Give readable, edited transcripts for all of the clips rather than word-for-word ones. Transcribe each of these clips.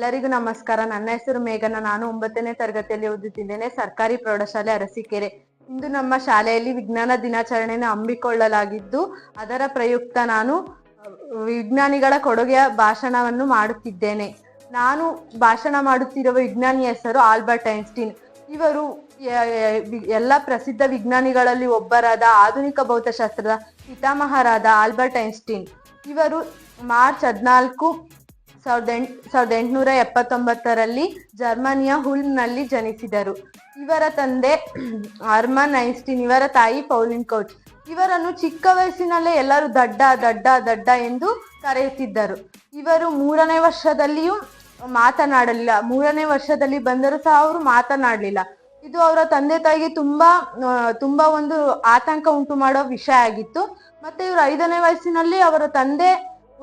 ಎಲ್ಲರಿಗೂ ನಮಸ್ಕಾರ. ನನ್ನ ಹೆಸರು ಮೇಘನ. ನಾನು 9ನೇ ತರಗತಿಯಲ್ಲಿ ಓದುತ್ತಿದ್ದೇನೆ, ಸರ್ಕಾರಿ ಪ್ರೌಢಶಾಲೆ ಅರಸೀಕೆರೆ. ಇಂದು ನಮ್ಮ ಶಾಲೆಯಲ್ಲಿ ವಿಜ್ಞಾನ ದಿನಾಚರಣೆಯನ್ನು ಹಮ್ಮಿಕೊಳ್ಳಲಾಗಿದ್ದು, ಅದರ ಪ್ರಯುಕ್ತ ನಾನು ವಿಜ್ಞಾನಿಗಳ ಕೊಡುಗೆಯ ಭಾಷಣವನ್ನು ಮಾಡುತ್ತಿದ್ದೇನೆ. ನಾನು ಭಾಷಣ ಮಾಡುತ್ತಿರುವ ವಿಜ್ಞಾನಿಯ ಹೆಸರು ಆಲ್ಬರ್ಟ್ ಐನ್ಸ್ಟೀನ್. ಇವರು ಎಲ್ಲ ಪ್ರಸಿದ್ಧ ವಿಜ್ಞಾನಿಗಳಲ್ಲಿ ಒಬ್ಬರಾದ ಆಧುನಿಕ ಭೌತಶಾಸ್ತ್ರದ ಪಿತಾಮಹರಾದ ಆಲ್ಬರ್ಟ್ ಐನ್ಸ್ಟೀನ್ ಇವರು ಮಾರ್ಚ್ 14, 1879ರಲ್ಲಿ ಜರ್ಮನಿಯ ಹುಲ್ಮ್ನಲ್ಲಿ ಜನಿಸಿದರು. ಇವರ ತಂದೆ ಹರ್ಮನ್ ಐನ್ಸ್ಟೀನ್, ಇವರ ತಾಯಿ ಪೌಲಿನ್ ಕೌಚ್. ಇವರನ್ನು ಚಿಕ್ಕ ವಯಸ್ಸಿನಲ್ಲೇ ಎಲ್ಲರೂ ದಡ್ಡ ದಡ್ಡ ದಡ್ಡ ಎಂದು ಕರೆಯುತ್ತಿದ್ದರು. ಇವರು 3ನೇ ವರ್ಷದಲ್ಲಿಯೂ ಮಾತನಾಡಲಿಲ್ಲ. 3ನೇ ವರ್ಷದಲ್ಲಿ ಬಂದರೂ ಸಹ ಅವರು ಮಾತನಾಡಲಿಲ್ಲ. ಇದು ಅವರ ತಂದೆ ತಾಯಿಗೆ ತುಂಬಾ ಒಂದು ಆತಂಕ ಉಂಟು ಮಾಡೋ ವಿಷಯ ಆಗಿತ್ತು. ಮತ್ತೆ ಇವರು 5ನೇ ವಯಸ್ಸಿನಲ್ಲಿ ಅವರ ತಂದೆ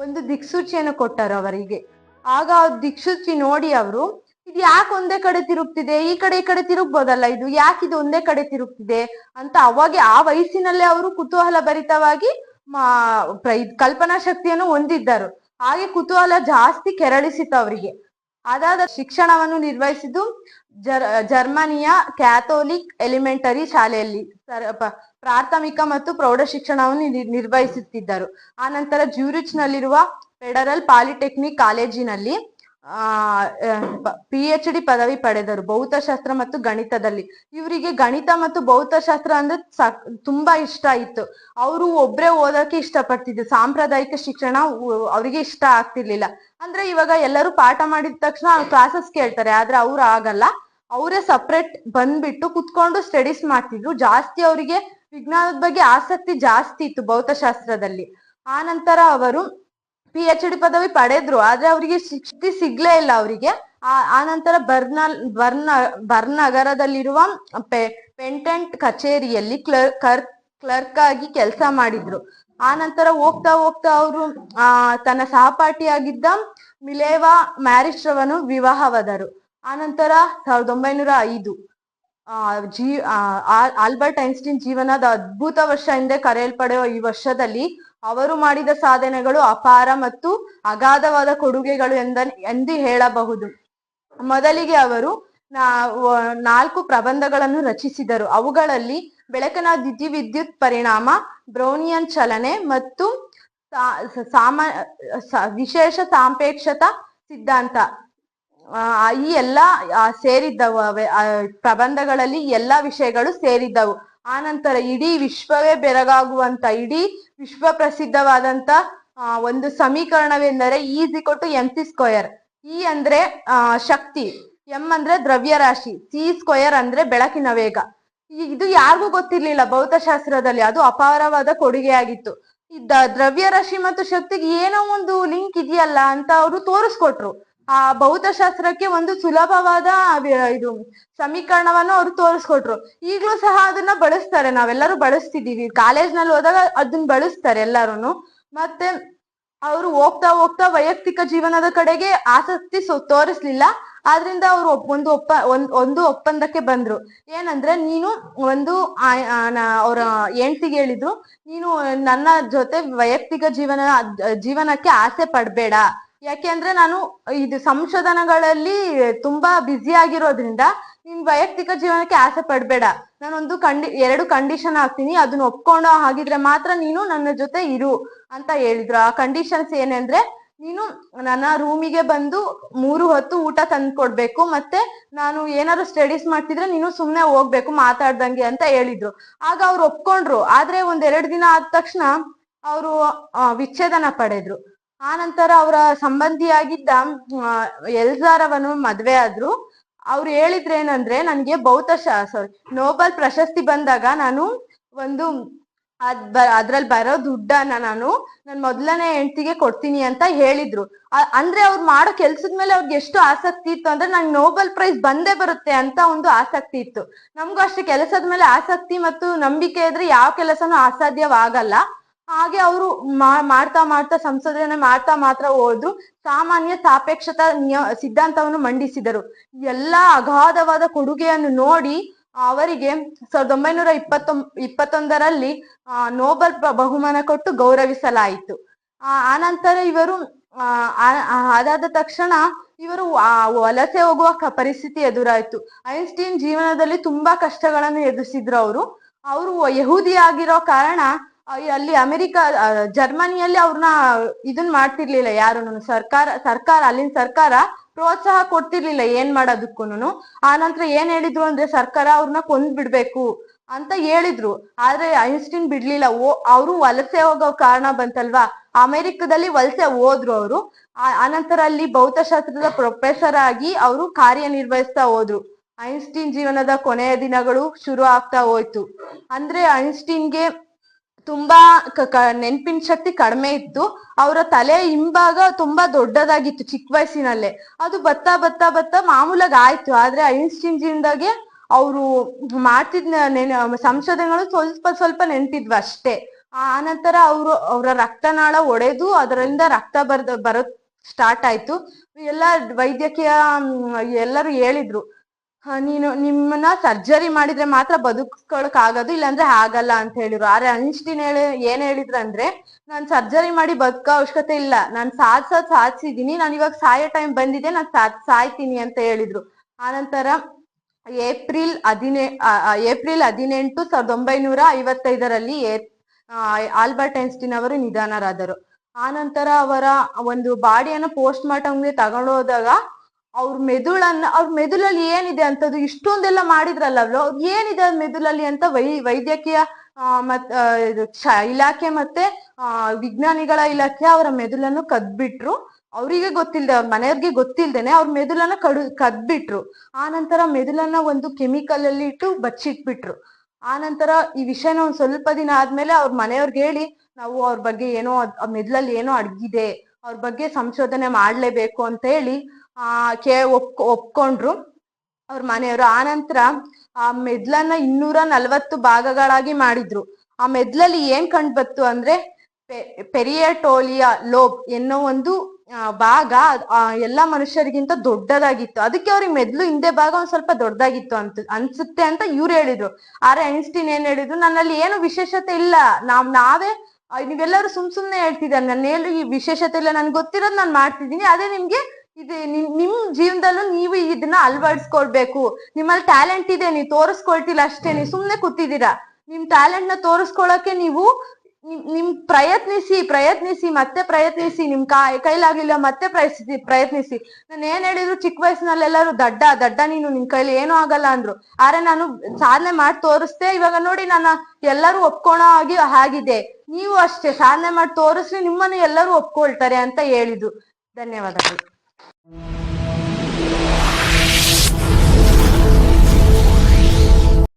ಒಂದು ದಿಕ್ಸೂಚಿಯನ್ನು ಕೊಟ್ಟರು ಅವರಿಗೆ. ಆಗ ಆ ದಿಕ್ಸೂಚಿ ನೋಡಿ ಅವರು, ಇದು ಯಾಕೆ ಒಂದೇ ಕಡೆ ತಿರುಗ್ತಿದೆ, ಈ ಕಡೆ ತಿರುಗ್ಬೋದಲ್ಲ, ಇದು ಯಾಕೆ ಇದು ಒಂದೇ ಕಡೆ ತಿರುಗ್ತಿದೆ ಅಂತ ಅವಾಗೆ ಆ ವಯಸ್ಸಿನಲ್ಲೇ ಅವರು ಕುತೂಹಲ ಭರಿತವಾಗಿ ಕಲ್ಪನಾ ಶಕ್ತಿಯನ್ನು ಹೊಂದಿದ್ದರು. ಹಾಗೆ ಕುತೂಹಲ ಜಾಸ್ತಿ ಕೆರಳಿಸಿತು ಅವರಿಗೆ. ಅದಾದ ಶಿಕ್ಷಣವನ್ನು ನಿರ್ವಹಿಸಿದ್ದು ಜರ್ಮನಿಯ ಕ್ಯಾಥೋಲಿಕ್ ಎಲಿಮೆಂಟರಿ ಶಾಲೆಯಲ್ಲಿ ಪ್ರಾಥಮಿಕ ಮತ್ತು ಪ್ರೌಢ ಶಿಕ್ಷಣವನ್ನು ನಿರ್ವಹಿಸುತ್ತಿದ್ದರು. ಆನಂತರ ಜ್ಯೂರಿಚ್ನಲ್ಲಿರುವ ಫೆಡರಲ್ ಪಾಲಿಟೆಕ್ನಿಕ್ ಕಾಲೇಜಿನಲ್ಲಿ PhD ಪದವಿ ಪಡೆದರು ಭೌತಶಾಸ್ತ್ರ ಮತ್ತು ಗಣಿತದಲ್ಲಿ. ಇವರಿಗೆ ಗಣಿತ ಮತ್ತು ಭೌತಶಾಸ್ತ್ರ ಅಂದ್ರೆ ತುಂಬಾ ಇಷ್ಟ ಇತ್ತು. ಅವರು ಒಬ್ರೇ ಓದಕ್ಕೆ ಇಷ್ಟಪಡ್ತಿದ್ರು. ಸಾಂಪ್ರದಾಯಿಕ ಶಿಕ್ಷಣ ಅವರಿಗೆ ಇಷ್ಟ ಆಗ್ತಿರ್ಲಿಲ್ಲ. ಅಂದ್ರೆ ಇವಾಗ ಎಲ್ಲರೂ ಪಾಠ ಮಾಡಿದ ತಕ್ಷಣ ಕ್ಲಾಸಸ್ ಕೇಳ್ತಾರೆ, ಆದ್ರೆ ಅವ್ರು ಆಗಲ್ಲ. ಅವರೇ ಸಪ್ರೇಟ್ ಬಂದ್ಬಿಟ್ಟು ಕುತ್ಕೊಂಡು ಸ್ಟಡೀಸ್ ಮಾಡ್ತಿದ್ರು. ಜಾಸ್ತಿ ಅವರಿಗೆ ವಿಜ್ಞಾನದ ಬಗ್ಗೆ ಆಸಕ್ತಿ ಜಾಸ್ತಿ ಇತ್ತು ಭೌತಶಾಸ್ತ್ರದಲ್ಲಿ. ಆನಂತರ ಅವರು PhD ಪದವಿ ಪಡೆದ್ರು, ಆದ್ರೆ ಅವರಿಗೆ ಶಕ್ತಿ ಸಿಗ್ಲೇ ಇಲ್ಲ ಅವರಿಗೆ. ಆನಂತರ ಬರ್ನ್ ನಗರದಲ್ಲಿರುವ ಪೇಟೆಂಟ್ ಕಚೇರಿಯಲ್ಲಿ ಕ್ಲರ್ಕ್ ಆಗಿ ಕೆಲಸ ಮಾಡಿದ್ರು. ಆನಂತರ ಹೋಗ್ತಾ ಅವರು ತನ್ನ ಸಹಪಾಠಿಯಾಗಿದ್ದ ಮಿಲೇವಾ ಮ್ಯಾರಿಸ್ ರವನು ವಿವಾಹವಾದರು. ಆನಂತರ 1905 ಆಲ್ಬರ್ಟ್ ಐನ್ಸ್ಟೀನ್ ಜೀವನದ ಅದ್ಭುತ ವರ್ಷ ಎಂದೇ ಕರೆಯಲ್ಪಡುವ ಈ ವರ್ಷದಲ್ಲಿ ಅವರು ಮಾಡಿದ ಸಾಧನೆಗಳು ಅಪಾರ ಮತ್ತು ಅಗಾಧವಾದ ಕೊಡುಗೆಗಳು ಎಂದು ಹೇಳಬಹುದು. ಮೊದಲಿಗೆ ಅವರು 4 ಪ್ರಬಂಧಗಳನ್ನು ರಚಿಸಿದರು. ಅವುಗಳಲ್ಲಿ ಬೆಳಕಿನ ದ್ಯುತಿವಿದ್ಯುತ್ ಪರಿಣಾಮ, ಬ್ರೌನಿಯನ್ ಚಲನೆ ಮತ್ತು ವಿಶೇಷ ಸಾಪೇಕ್ಷತಾ ಸಿದ್ಧಾಂತ ಈ ಎಲ್ಲ ಸೇರಿದ್ದವು. ಪ್ರಬಂಧಗಳಲ್ಲಿ ಎಲ್ಲಾ ವಿಷಯಗಳು ಸೇರಿದ್ದವು. ಆನಂತರ ಇಡೀ ವಿಶ್ವವೇ ಬೆರಗಾಗುವಂತ, ಇಡೀ ವಿಶ್ವ ಪ್ರಸಿದ್ಧವಾದಂತ ಒಂದು ಸಮೀಕರಣವೆಂದರೆ E=mc². E ಅಂದ್ರೆ ಶಕ್ತಿ, M ಅಂದ್ರೆ ದ್ರವ್ಯರಾಶಿ, c² ಅಂದ್ರೆ ಬೆಳಕಿನ ವೇಗ. ಇದು ಯಾರಿಗೂ ಗೊತ್ತಿರ್ಲಿಲ್ಲ ಭೌತಶಾಸ್ತ್ರದಲ್ಲಿ. ಅದು ಅಪಾರವಾದ ಕೊಡುಗೆಯಾಗಿತ್ತು. ದ್ರವ್ಯರಾಶಿ ಮತ್ತು ಶಕ್ತಿಗೆ ಏನೋ ಒಂದು ಲಿಂಕ್ ಇದೆಯಲ್ಲ ಅಂತ ಅವರು ತೋರಿಸ್ಕೊಟ್ರು. ಆ ಭೌತಶಾಸ್ತ್ರಕ್ಕೆ ಒಂದು ಸುಲಭವಾದ ಇದು ಸಮೀಕರಣವನ್ನು ಅವರು ತೋರಿಸ್ಕೊಟ್ರು. ಈಗಲೂ ಸಹ ಅದನ್ನ ಬಳಸ್ತಾರೆ, ನಾವೆಲ್ಲರೂ ಬಳಸ್ತಿದೀವಿ. ಕಾಲೇಜ್ನಲ್ಲಿ ಹೋದಾಗ ಅದನ್ನ ಬಳಸ್ತಾರೆ ಎಲ್ಲರೂ. ಮತ್ತೆ ಅವರು ಹೋಗ್ತಾ ವೈಯಕ್ತಿಕ ಜೀವನದ ಕಡೆಗೆ ಆಸಕ್ತಿ ತೋರಿಸ್ಲಿಲ್ಲ. ಆದ್ರಿಂದ ಅವರು ಒಂದು ಒಪ್ಪಂದಕ್ಕೆ ಬಂದ್ರು. ಏನಂದ್ರೆ, ನೀನು ಅವರ ಹೆಂಡತಿಗೆ ಹೇಳಿದ್ರು, ನೀನು ನನ್ನ ಜೊತೆ ವೈಯಕ್ತಿಕ ಜೀವನಕ್ಕೆ ಆಸೆ ಪಡ್ಬೇಡ. ಯಾಕೆಂದ್ರೆ ನಾನು ಇದು ಸಂಶೋಧನೆಗಳಲ್ಲಿ ತುಂಬಾ ಬ್ಯುಸಿ ಆಗಿರೋದ್ರಿಂದ ನೀನ್ ವೈಯಕ್ತಿಕ ಜೀವನಕ್ಕೆ ಆಸೆ ಪಡ್ಬೇಡ. ನಾನೊಂದು 2 ಕಂಡೀಷನ್ ಹಾಕ್ತೀನಿ, ಅದನ್ನ ಒಪ್ಕೊಂಡು ಹಾಗಿದ್ರೆ ಮಾತ್ರ ನೀನು ನನ್ನ ಜೊತೆ ಇರು ಅಂತ ಹೇಳಿದ್ರು. ಆ ಕಂಡೀಷನ್ಸ್ ಏನಂದ್ರೆ, ನೀನು ನನ್ನ ರೂಮಿಗೆ ಬಂದು 3 ಹೊತ್ತು ಊಟ ತಂದು ಕೊಡ್ಬೇಕು, ಮತ್ತೆ ನಾನು ಏನಾದ್ರು ಸ್ಟಡೀಸ್ ಮಾಡ್ತಿದ್ರೆ ನೀನು ಸುಮ್ನೆ ಹೋಗ್ಬೇಕು ಮಾತಾಡ್ದಂಗೆ ಅಂತ ಹೇಳಿದ್ರು. ಆಗ ಅವ್ರು ಒಪ್ಕೊಂಡ್ರು. ಆದ್ರೆ 1-2 ದಿನ ಆದ ತಕ್ಷಣ ಅವರು ವಿಚ್ಛೇದನ ಪಡೆದ್ರು. ಆನಂತರ ಅವರ ಸಂಬಂಧಿಯಾಗಿದ್ದ ಎಲ್ಜಾರವನು ಮದ್ವೆ ಆದ್ರು. ಅವ್ರು ಹೇಳಿದ್ರೇನಂದ್ರೆ, ನನಗೆ ನೋಬೆಲ್ ಪ್ರಶಸ್ತಿ ಬಂದಾಗ ನಾನು ಅದ್ರಲ್ಲಿ ಬರೋ ದುಡ್ಡನ್ನ ನನ್ನ ಮೊದಲನೇ ಹೆಂಡತಿಗೆ ಕೊಡ್ತೀನಿ ಅಂತ ಹೇಳಿದ್ರು. ಅಂದ್ರೆ ಅವ್ರು ಮಾಡೋ ಕೆಲ್ಸದ ಮೇಲೆ ಅವ್ರಿಗೆ ಎಷ್ಟು ಆಸಕ್ತಿ ಇತ್ತು ಅಂದ್ರೆ, ನಂಗೆ ನೋಬೆಲ್ ಪ್ರೈಸ್ ಬಂದೇ ಬರುತ್ತೆ ಅಂತ ಒಂದು ಆಸಕ್ತಿ ಇತ್ತು. ನಮ್ಗೂ ಅಷ್ಟೇ ಕೆಲಸದ ಮೇಲೆ ಆಸಕ್ತಿ ಮತ್ತು ನಂಬಿಕೆ ಇದ್ರೆ ಯಾವ ಕೆಲಸನೂ ಅಸಾಧ್ಯವಾಗಲ್ಲ. ಹಾಗೆ ಅವರು ಮಾಡ್ತಾ ಸಂಶೋಧನೆ ಮಾಡ್ತಾ ಹೋದ್ರು. ಸಾಮಾನ್ಯ ಸಾಪೇಕ್ಷತಾ ಸಿದ್ಧಾಂತವನ್ನು ಮಂಡಿಸಿದರು. ಎಲ್ಲಾ ಅಗಾಧವಾದ ಕೊಡುಗೆಯನ್ನು ನೋಡಿ ಅವರಿಗೆ 1921ರಲ್ಲಿ ನೋಬೆಲ್ ಬಹುಮಾನ ಕೊಟ್ಟು ಗೌರವಿಸಲಾಯಿತು. ಆನಂತರ ಇವರು ಅದಾದ ತಕ್ಷಣ ಇವರು ವಲಸೆ ಹೋಗುವ ಪರಿಸ್ಥಿತಿ ಎದುರಾಯ್ತು. ಐನ್ಸ್ಟೀನ್ ಜೀವನದಲ್ಲಿ ತುಂಬಾ ಕಷ್ಟಗಳನ್ನು ಎದುರಿಸಿದ್ರು. ಅವರು ಯಹೂದಿ ಆಗಿರೋ ಕಾರಣ ಅಲ್ಲಿ ಜರ್ಮನಿಯಲ್ಲಿ ಅವ್ರನ್ನ ಇದನ್ ಮಾಡ್ತಿರ್ಲಿಲ್ಲ ಯಾರು, ಸರ್ಕಾರ ಅಲ್ಲಿನ ಸರ್ಕಾರ ಪ್ರೋತ್ಸಾಹ ಕೊಡ್ತಿರ್ಲಿಲ್ಲ ಏನ್ ಮಾಡೋದಕ್ಕೂನು. ಆ ನಂತರ ಏನ್ ಹೇಳಿದ್ರು ಅಂದ್ರೆ ಸರ್ಕಾರ ಅವ್ರನ್ನ ಕೊಂದ್ ಬಿಡ್ಬೇಕು ಅಂತ ಹೇಳಿದ್ರು. ಆದ್ರೆ ಐನ್ಸ್ಟೀನ್ ಬಿಡ್ಲಿಲ್ಲ. ಅವರು ವಲಸೆ ಹೋಗೋ ಕಾರಣ ಬಂತಲ್ವಾ, ಅಮೆರಿಕದಲ್ಲಿ ವಲಸೆ ಹೋದ್ರು ಅವರು. ಆನಂತರ ಅಲ್ಲಿ ಭೌತಶಾಸ್ತ್ರದ ಪ್ರೊಫೆಸರ್ ಆಗಿ ಅವರು ಕಾರ್ಯನಿರ್ವಹಿಸ್ತಾ ಹೋದ್ರು. ಐನ್ಸ್ಟೀನ್ ಜೀವನದ ಕೊನೆಯ ದಿನಗಳು ಶುರು ಆಗ್ತಾ ಹೋಯ್ತು. ಅಂದ್ರೆ ಐನ್ಸ್ಟೀನ್ಗೆ ತುಂಬಾ ನೆನ್ಪಿನ ಶಕ್ತಿ ಕಡಿಮೆ ಇತ್ತು. ಅವರ ತಲೆ ಹಿಂಭಾಗ ತುಂಬಾ ದೊಡ್ಡದಾಗಿತ್ತು ಚಿಕ್ಕ ವಯಸ್ಸಿನಲ್ಲೇ. ಅದು ಬತ್ತಾ ಬತ್ತಾ ಬತ್ತಾ ಮಾಮೂಲಾಗಿ ಆಯ್ತು. ಆದ್ರೆ ಐನ್ಸ್ಟೀನ್ ಜೀವನದಾಗೆ ಅವರು ಮಾಡ್ತಿದ್ದ ಸಂಶೋಧನೆಗಳು ಸ್ವಲ್ಪ ಸ್ವಲ್ಪ ನೆನ್ಪಿದ್ವು ಅಷ್ಟೇ. ಆನಂತರ ಅವರ ರಕ್ತನಾಳ ಒಡೆದು ಅದರಿಂದ ರಕ್ತ ಬರೋದ್ ಸ್ಟಾರ್ಟ್ ಆಯ್ತು. ಎಲ್ಲ ವೈದ್ಯಕೀಯ ಎಲ್ಲರೂ ಹೇಳಿದ್ರು, ನಿಮ್ಮನ್ನ ಸರ್ಜರಿ ಮಾಡಿದ್ರೆ ಮಾತ್ರ ಬದುಕೊಳಕ್ ಆಗೋದು, ಇಲ್ಲಾಂದ್ರೆ ಆಗಲ್ಲ ಅಂತ ಹೇಳಿದ್ರು. ಆದ್ರೆ ಐನ್ಸ್ಟೀನ್ ಏನ್ ಹೇಳಿದ್ರು ಅಂದ್ರೆ, ನಾನ್ ಸರ್ಜರಿ ಮಾಡಿ ಬದುಕೋ ಅವಶ್ಯಕತೆ ಇಲ್ಲ, ನಾನ್ ಸಾಧಿಸಿದೀನಿ, ನಾನು ಇವಾಗ ಸಾಯೋ ಟೈಮ್ ಬಂದಿದೆ, ನಾನ್ ಸಾಯ್ತೀನಿ ಅಂತ ಹೇಳಿದ್ರು. ಆನಂತರ ಏಪ್ರಿಲ್ 18, 1955ರಲ್ಲಿ ಆಲ್ಬರ್ಟ್ ಐನ್ಸ್ಟೀನ್ ಅವರು ನಿಧನರಾದರು. ಆನಂತರ ಅವರ ಒಂದು ಬಾಡಿಯನ್ನು ಪೋಸ್ಟ್ ಮಾರ್ಟಮ್ಗೆ ತಗೊಂಡೋದಾಗ ಅವ್ರ ಮೆದುಳಲ್ಲಿ ಏನಿದೆ ಅಂತದ್ದು, ಇಷ್ಟೊಂದೆಲ್ಲ ಮಾಡಿದ್ರಲ್ಲ ಅವ್ರು, ಏನಿದೆ ಮೆದುಳಲ್ಲಿ ಅಂತ ವೈದ್ಯಕೀಯ ಇಲಾಖೆ ಮತ್ತೆ ವಿಜ್ಞಾನಿಗಳ ಇಲಾಖೆ ಅವರ ಮೆದುಳನ್ನು ಕದ್ಬಿಟ್ರು. ಅವರಿಗೆ ಗೊತ್ತಿಲ್ಲದೆ, ಅವ್ರ ಮನೆಯವ್ರಿಗೆ ಗೊತ್ತಿಲ್ದೇನೆ ಅವ್ರ ಮೆದುಳನ್ನ ಕದ್ಬಿಟ್ರು. ಆನಂತರ ಮೆದುಳನ್ನ ಒಂದು ಕೆಮಿಕಲ್ ಅಲ್ಲಿ ಇಟ್ಟು ಬಚ್ಚಿಟ್ಬಿಟ್ರು. ಆನಂತರ ಈ ವಿಷಯನ ಒಂದ್ ಸ್ವಲ್ಪ ದಿನ ಆದ್ಮೇಲೆ ಅವ್ರ ಮನೆಯವ್ರಿಗೆ ಹೇಳಿ, ನಾವು ಅವ್ರ ಬಗ್ಗೆ ಏನೋ ಮೆದುಳಲ್ಲಿ ಏನೋ ಅಡ್ಗಿದೆ, ಅವ್ರ ಬಗ್ಗೆ ಸಂಶೋಧನೆ ಮಾಡ್ಲೇಬೇಕು ಅಂತ ಹೇಳಿ ಒಪ್ಕೊಂಡ್ರು ಅವ್ರ ಮನೆಯವರು. ಆನಂತರ ಆ ಮೆದ್ಲನ್ನ 240 ಭಾಗಗಳಾಗಿ ಮಾಡಿದ್ರು. ಆ ಮೆದ್ಲಲ್ಲಿ ಏನ್ ಕಂಡು ಬಂತು ಅಂದ್ರೆ ಪೆರಿಯಟೋಲಿಯಾ ಲೋಬ್ ಎನ್ನೋ ಒಂದು ಭಾಗ ಎಲ್ಲಾ ಮನುಷ್ಯರಿಗಿಂತ ದೊಡ್ಡದಾಗಿತ್ತು. ಅದಕ್ಕೆ ಅವ್ರಿಗೆ ಮೆದ್ಲು ಹಿಂದೆ ಭಾಗ ಒಂದ್ ಸ್ವಲ್ಪ ದೊಡ್ಡದಾಗಿತ್ತು ಅನ್ಸುತ್ತೆ ಅಂತ ಇವ್ರು ಹೇಳಿದ್ರು. ಆದ್ರೆ ಐನ್ಸ್ಟೀನ್ ಏನ್ ಹೇಳಿದ್ರು, ನನ್ನಲ್ಲಿ ಏನು ವಿಶೇಷತೆ ಇಲ್ಲ, ನಾವೇ ನೀವೆಲ್ಲರೂ ಸುಮ್ನೆ ಹೇಳ್ತಿದ್ದಾರೆ, ನನ್ನ ಈ ವಿಶೇಷತೆ ಇಲ್ಲ, ನನ್ಗೆ ಗೊತ್ತಿರೋದು ನಾನು ಮಾಡ್ತಿದ್ದೀನಿ, ಅದೇ ನಿಮ್ಗೆ ನಿಮ್ ಜೀವನದಲ್ಲೂ ನೀವು ಇದನ್ನ ಅಳವಡಿಸ್ಕೊಳ್ಬೇಕು. ನಿಮ್ಮಲ್ಲಿ ಟ್ಯಾಲೆಂಟ್ ಇದೆ, ನೀವು ತೋರಿಸ್ಕೊಳ್ತಿಲ್ಲ ಅಷ್ಟೇ, ನೀವು ಸುಮ್ನೆ ಕೂತಿದ್ದೀರಾ. ನಿಮ್ ಟ್ಯಾಲೆಂಟ್ ನ ತೋರಿಸ್ಕೊಳಕ್ಕೆ ನೀವು ನಿಮ್ ಪ್ರಯತ್ನಿಸಿ ಮತ್ತೆ ಪ್ರಯತ್ನಿಸಿ, ನಿಮ್ ಕೈಲಾಗ್ಲಿಲ್ಲ ಮತ್ತೆ ಪ್ರಯತ್ನಿಸಿ. ನಾನು ಏನ್ ಹೇಳಿದ್ರು ಚಿಕ್ಕ ವಯಸ್ಸಿನಲ್ಲಿ ಎಲ್ಲರೂ ದಡ್ಡ ನೀನು, ನಿನ್ ಕೈಲಿ ಏನೂ ಆಗಲ್ಲ ಅಂದ್ರು. ಆದ್ರೆ ನಾನು ಸಾಧನೆ ಮಾಡಿ ತೋರಿಸ್ದೆ. ಇವಾಗ ನೋಡಿ, ನಾನು ಎಲ್ಲರೂ ಒಪ್ಕೊಳೋ ಆಗಿದೆ. ನೀವು ಅಷ್ಟೇ ಸಾಧನೆ ಮಾಡಿ ತೋರಿಸ್ರಿ, ನಿಮ್ಮನ್ನು ಎಲ್ಲರೂ ಒಪ್ಕೊಳ್ತಾರೆ ಅಂತ ಹೇಳಿದ್ರು. ಧನ್ಯವಾದಗಳು.